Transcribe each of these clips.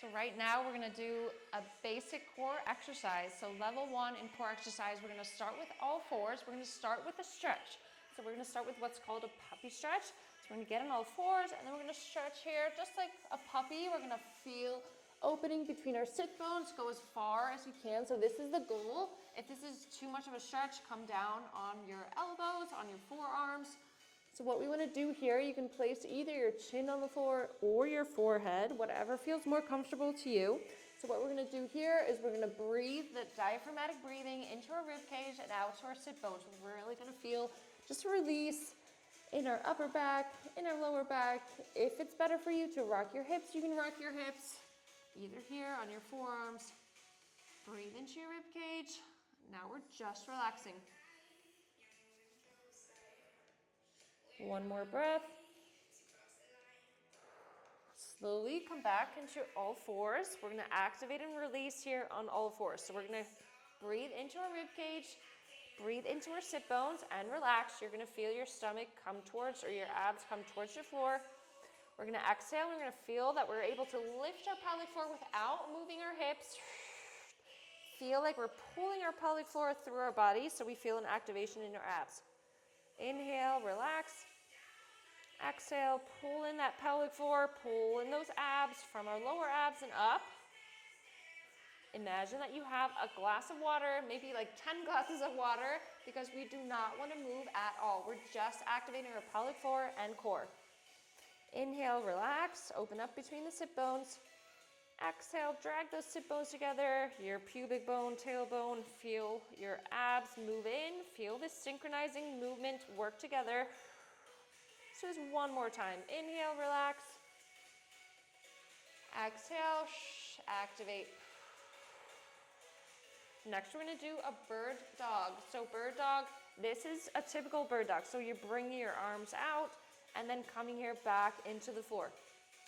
So right now we're gonna do a basic core exercise. So level 1 in core exercise, we're gonna start with all fours. We're gonna start with a stretch. So we're gonna start with what's called a puppy stretch. So we're gonna get on all fours and then we're gonna stretch here just like a puppy. We're gonna feel opening between our sit bones, go as far as you can. So this is the goal. If this is too much of a stretch, come down on your elbows, on your forearms. So what we want to do here, you can place either your chin on the floor or your forehead, whatever feels more comfortable to you. So what we're going to do here is we're going to breathe the diaphragmatic breathing into our rib cage and out to our sit bones. We're really going to feel just a release in our upper back, in our lower back. If it's better for you to rock your hips, you can rock your hips either here on your forearms. Breathe into your rib cage. Now we're just relaxing. One more breath. Slowly come back into all fours. We're going to activate and release here on all fours. So we're going to breathe into our rib cage, breathe into our sit bones, and relax. You're going to feel your stomach come towards, or your abs come towards your floor. We're going to exhale. We're going to feel that we're able to lift our pelvic floor without moving our hips. Feel like we're pulling our pelvic floor through our body, so we feel an activation in our abs. Inhale, relax. Exhale, pull in that pelvic floor, pull in those abs from our lower abs and up. Imagine that you have a glass of water, maybe like 10 glasses of water, because we do not want to move at all. We're just activating our pelvic floor and core. Inhale, relax, open up between the sit bones. Exhale, drag those sit bones together, your pubic bone, tailbone, feel your abs move in, feel this synchronizing movement work together. So just one more time. Inhale, relax. Exhale, activate. Next, we're gonna do a bird dog. So bird dog, this is a typical bird dog. So you're bringing your arms out and then coming here back into the floor.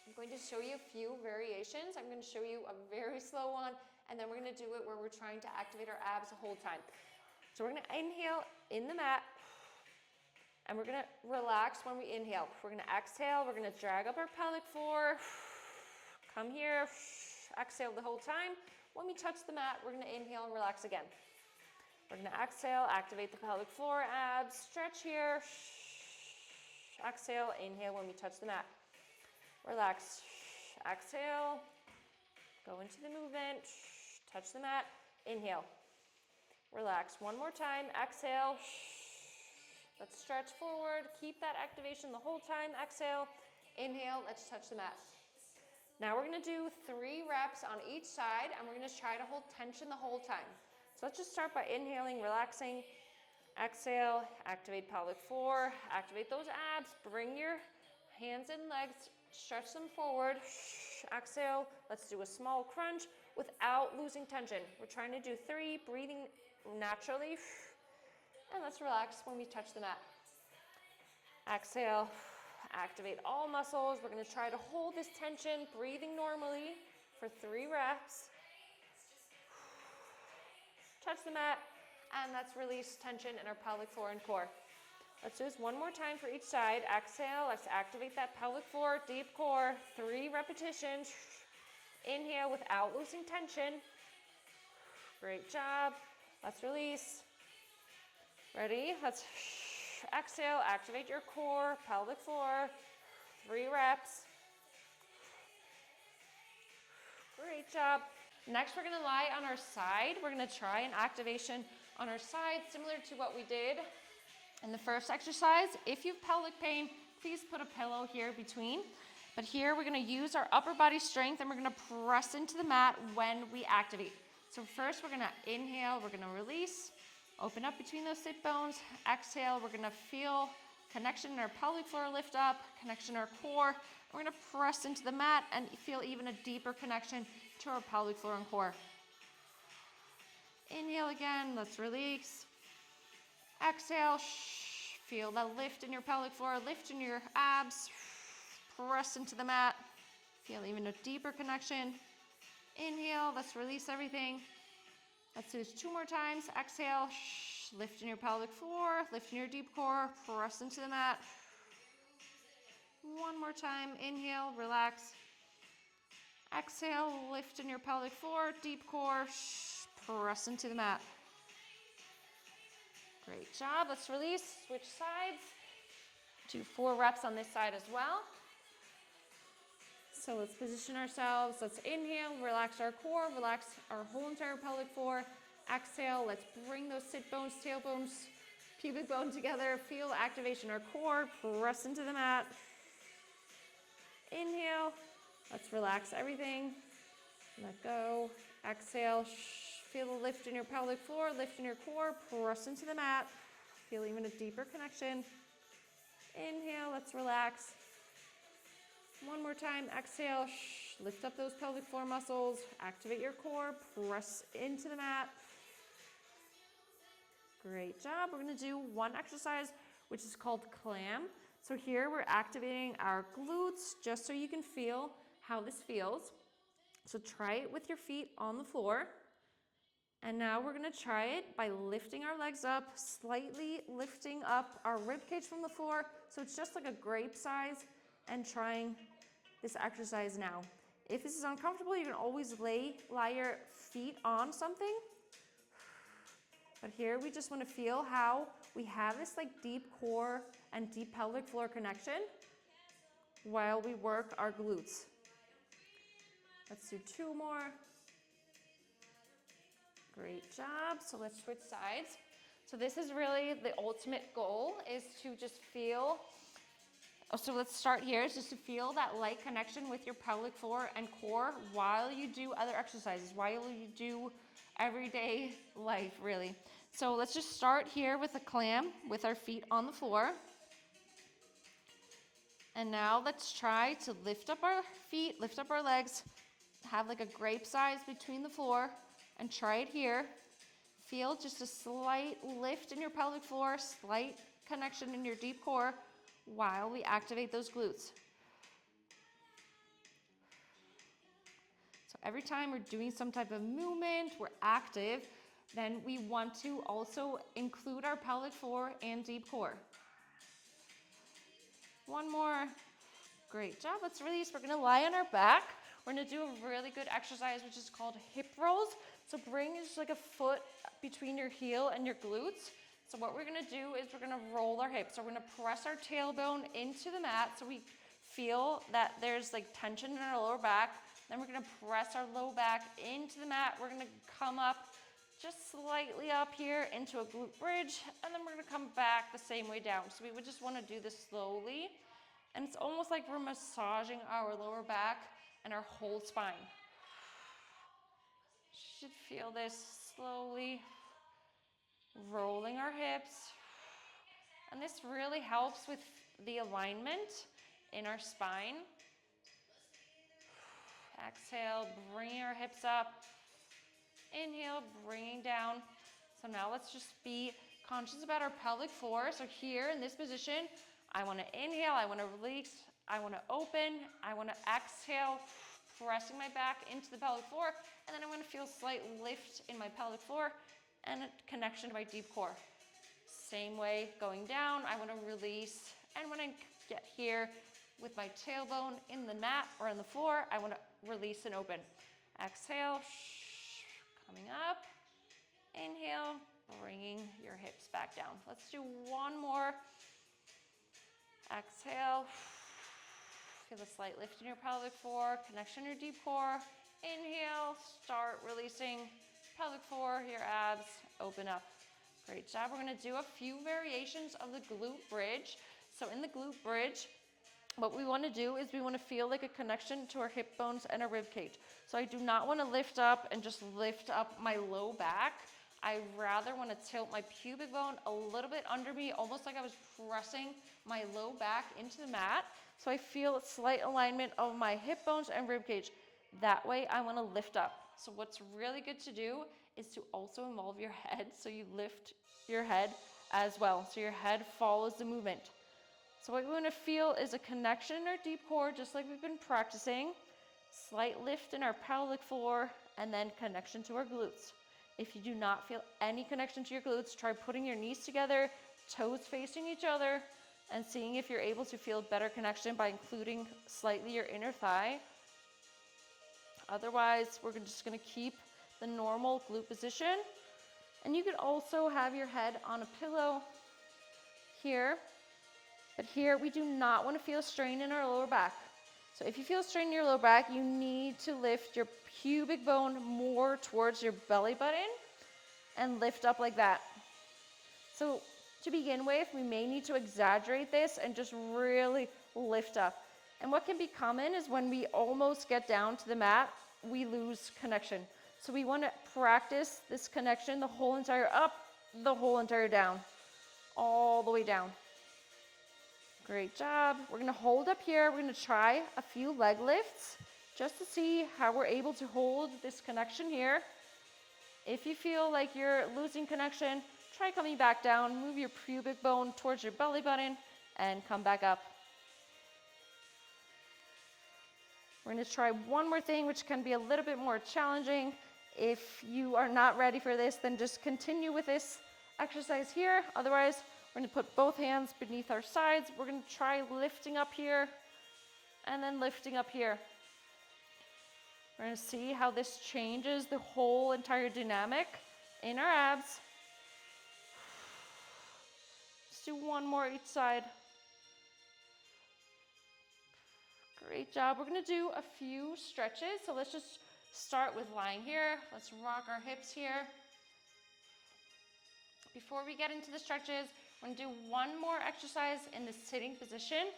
I'm going to show you a few variations. I'm going to show you a very slow one, and then we're going to do it where we're trying to activate our abs the whole time. So we're going to inhale in the mat, and we're going to relax when we inhale. We're going to exhale. We're going to drag up our pelvic floor. Come here. Exhale the whole time. When we touch the mat, we're going to inhale and relax again. We're going to exhale, activate the pelvic floor, abs, stretch here. Exhale, inhale when we touch the mat. Relax, exhale, go into the movement, touch the mat, inhale. Relax, one more time, exhale. Let's stretch forward, keep that activation the whole time, exhale, inhale, let's touch the mat. Now we're gonna do 3 reps on each side, and we're gonna try to hold tension the whole time. So let's just start by inhaling, relaxing, exhale, activate pelvic floor, activate those abs, bring your hands and legs, stretch them forward, exhale, let's do a small crunch without losing tension. We're trying to do 3, breathing naturally, and let's relax when we touch the mat. Exhale, activate all muscles. We're gonna try to hold this tension, breathing normally for 3 reps. Touch the mat, and let's release tension in our pelvic floor and core. Let's do this one more time for each side. Exhale, let's activate that pelvic floor, deep core, 3 repetitions. Inhale without losing tension. Great job. Let's release. Ready? Let's exhale, activate your core, pelvic floor, 3 reps. Great job. Next, we're gonna lie on our side. We're gonna try an activation on our side, similar to what we did in the first exercise. If you have pelvic pain, please put a pillow here between. But here we're gonna use our upper body strength, and we're gonna press into the mat when we activate. So first we're gonna inhale, we're gonna release, open up between those sit bones. Exhale, we're gonna feel connection in our pelvic floor lift up, connection in our core. We're gonna press into the mat and feel even a deeper connection to our pelvic floor and core. Inhale again, let's release. Exhale, feel that lift in your pelvic floor, lift in your abs, press into the mat, feel even a deeper connection. Inhale, let's release everything. Let's do this 2 more times. Exhale, lift in your pelvic floor, lift in your deep core, press into the mat. 1 more time, inhale, relax. Exhale, lift in your pelvic floor, deep core, press into the mat. Great job. Let's release, switch sides. Do 4 reps on this side as well. So let's position ourselves. Let's inhale, relax our core, relax our whole entire pelvic floor. Exhale, let's bring those sit bones, tailbones, pubic bone together. Feel activation in our core. Press into the mat. Inhale. Let's relax everything. Let go. Exhale. Feel the lift in your pelvic floor, lift in your core. Press into the mat. Feel even a deeper connection. Inhale. Let's relax. One more time. Exhale. Lift up those pelvic floor muscles. Activate your core. Press into the mat. Great job. We're going to do one exercise, which is called clam. So here we're activating our glutes just so you can feel how this feels. So try it with your feet on the floor. And now we're going to try it by lifting our legs up, slightly lifting up our rib cage from the floor. So it's just like a grape size, and trying this exercise now. If this is uncomfortable, you can always lie your feet on something. But here we just want to feel how we have this like deep core and deep pelvic floor connection while we work our glutes. Let's do 2 more. Great job. So let's switch sides. So this is really the ultimate goal, is to just feel, so let's start here, is just to feel that light connection with your pelvic floor and core while you do other exercises, while you do everyday life, really. So let's just start here with a clam with our feet on the floor. And now let's try to lift up our feet, lift up our legs, have like a grape size between the floor, and try it here. Feel just a slight lift in your pelvic floor, slight connection in your deep core while we activate those glutes. So every time we're doing some type of movement, we're active, then we want to also include our pelvic floor and deep core. 1 more. Great job. Let's release. We're going to lie on our back. We're going to do a really good exercise, which is called hip rolls. So bring just like a foot between your heel and your glutes. So what we're going to do is we're going to roll our hips. So we're going to press our tailbone into the mat so we feel that there's like tension in our lower back. Then we're going to press our low back into the mat. We're going to come up just slightly up here into a glute bridge, and then we're going to come back the same way down. So we would just want to do this slowly, and it's almost like we're massaging our lower back and our whole spine. You should feel this slowly rolling our hips, and this really helps with the alignment in our spine. Exhale, bringing our hips up. Inhale, bringing down. So now let's just be conscious about our pelvic floor. So here in this position, I want to inhale, I want to release, I want to open, I want to exhale, pressing my back into the pelvic floor, and then I want to feel a slight lift in my pelvic floor and a connection to my deep core. Same way, going down, I want to release, and when I get here with my tailbone in the mat or on the floor, I want to release and open. Exhale, coming up, inhale, bringing your hips back down. Let's do 1 more. Exhale, feel a slight lift in your pelvic floor, connection to your deep core. Inhale, start releasing pelvic floor, your abs, open up. Great job. We're going to do a few variations of the glute bridge. So in the glute bridge, what we want to do is we want to feel like a connection to our hip bones and our rib cage. So I do not want to lift up and just lift up my low back. I rather want to tilt my pubic bone a little bit under me, almost like I was pressing my low back into the mat. So I feel a slight alignment of my hip bones and rib cage. That way I want to lift up. So what's really good to do is to also involve your head. So you lift your head as well. So your head follows the movement. So what we want to feel is a connection in our deep core, just like we've been practicing. Slight lift in our pelvic floor, and then connection to our glutes. If you do not feel any connection to your glutes, try putting your knees together, toes facing each other, and seeing if you're able to feel better connection by including slightly your inner thigh. Otherwise, we're just gonna keep the normal glute position. And you could also have your head on a pillow here. But here, we do not want to feel strain in our lower back. So if you feel strain in your lower back, you need to lift your pubic bone more towards your belly button and lift up like that. So to begin with, we may need to exaggerate this and just really lift up. And what can be common is when we almost get down to the mat, we lose connection. So we want to practice this connection the whole entire up, the whole entire down, all the way down. Great job. We're going to hold up here. We're going to try a few leg lifts just to see how we're able to hold this connection here. If you feel like you're losing connection, try coming back down. Move your pubic bone towards your belly button and come back up. We're going to try one more thing, which can be a little bit more challenging. If you are not ready for this, then just continue with this exercise here. Otherwise, we're going to put both hands beneath our sides. We're going to try lifting up here and then lifting up here. We're going to see how this changes the whole entire dynamic in our abs. Let's do one more each side. Great job. We're going to do a few stretches. So let's just start with lying here. Let's rock our hips here. Before we get into the stretches, we're going to do one more exercise in the sitting position.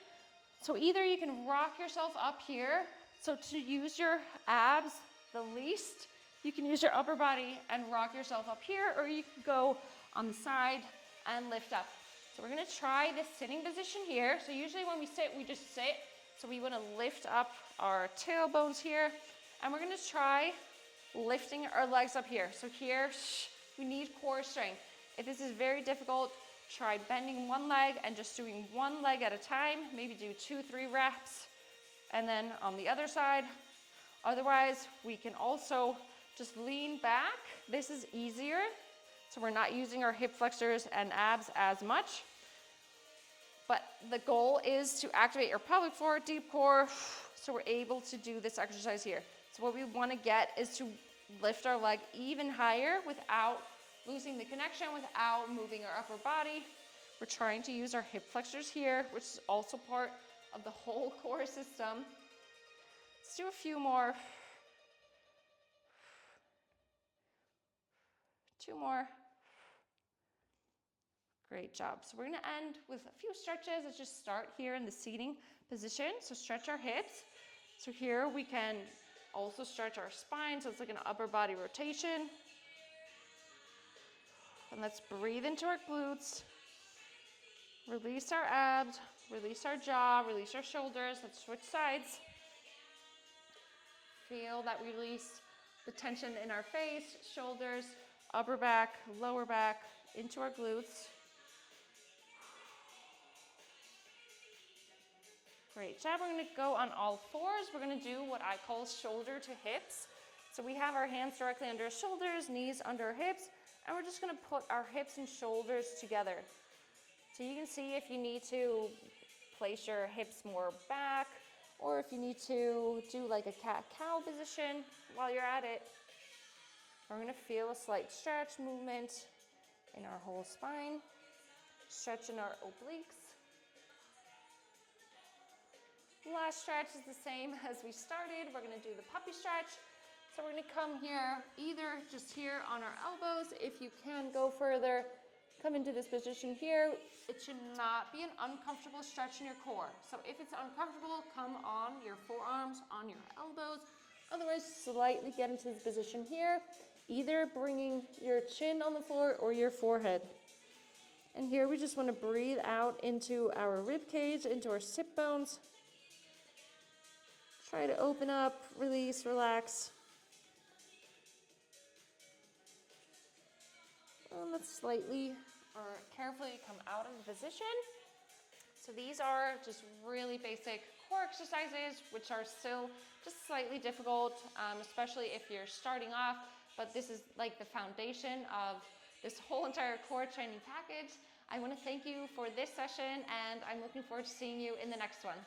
So either you can rock yourself up here. So to use your abs the least, you can use your upper body and rock yourself up here, or you can go on the side and lift up. So we're going to try this sitting position here. So usually when we sit, we just sit. So we want to lift up our tailbones here, and we're going to try lifting our legs up here. So here, we need core strength. If this is very difficult, try bending one leg and just doing one leg at a time. Maybe do 2-3 reps, and then on the other side. Otherwise, we can also just lean back. This is easier, so we're not using our hip flexors and abs as much. But the goal is to activate your pelvic floor, deep core, so we're able to do this exercise here. So what we want to get is to lift our leg even higher without losing the connection, without moving our upper body. We're trying to use our hip flexors here, which is also part of the whole core system. Let's do a few more. 2 more. Great job. So we're going to end with a few stretches. Let's just start here in the seating position. So stretch our hips. So here we can also stretch our spine. So it's like an upper body rotation. And let's breathe into our glutes. Release our abs. Release our jaw. Release our shoulders. Let's switch sides. Feel that we release the tension in our face, shoulders, upper back, lower back, into our glutes. Great job. We're going to go on all fours. We're going to do what I call shoulder to hips. So we have our hands directly under our shoulders, knees under our hips, and we're just going to put our hips and shoulders together. So you can see if you need to place your hips more back, or if you need to do like a cat-cow position while you're at it. We're going to feel a slight stretch movement in our whole spine, stretch in our obliques. Last stretch is the same as we started. We're going to do the puppy stretch. So we're going to come here, either just here on our elbows. If you can go further, come into this position here. It should not be an uncomfortable stretch in your core. So if it's uncomfortable, come on your forearms, on your elbows. Otherwise, slightly get into this position here, either bringing your chin on the floor or your forehead. And here we just want to breathe out into our rib cage, into our sit bones. Try to open up, release, relax. And let's slightly or carefully come out of the position. So these are just really basic core exercises, which are still just slightly difficult, especially if you're starting off. But this is like the foundation of this whole entire core training package. I want to thank you for this session, and I'm looking forward to seeing you in the next one.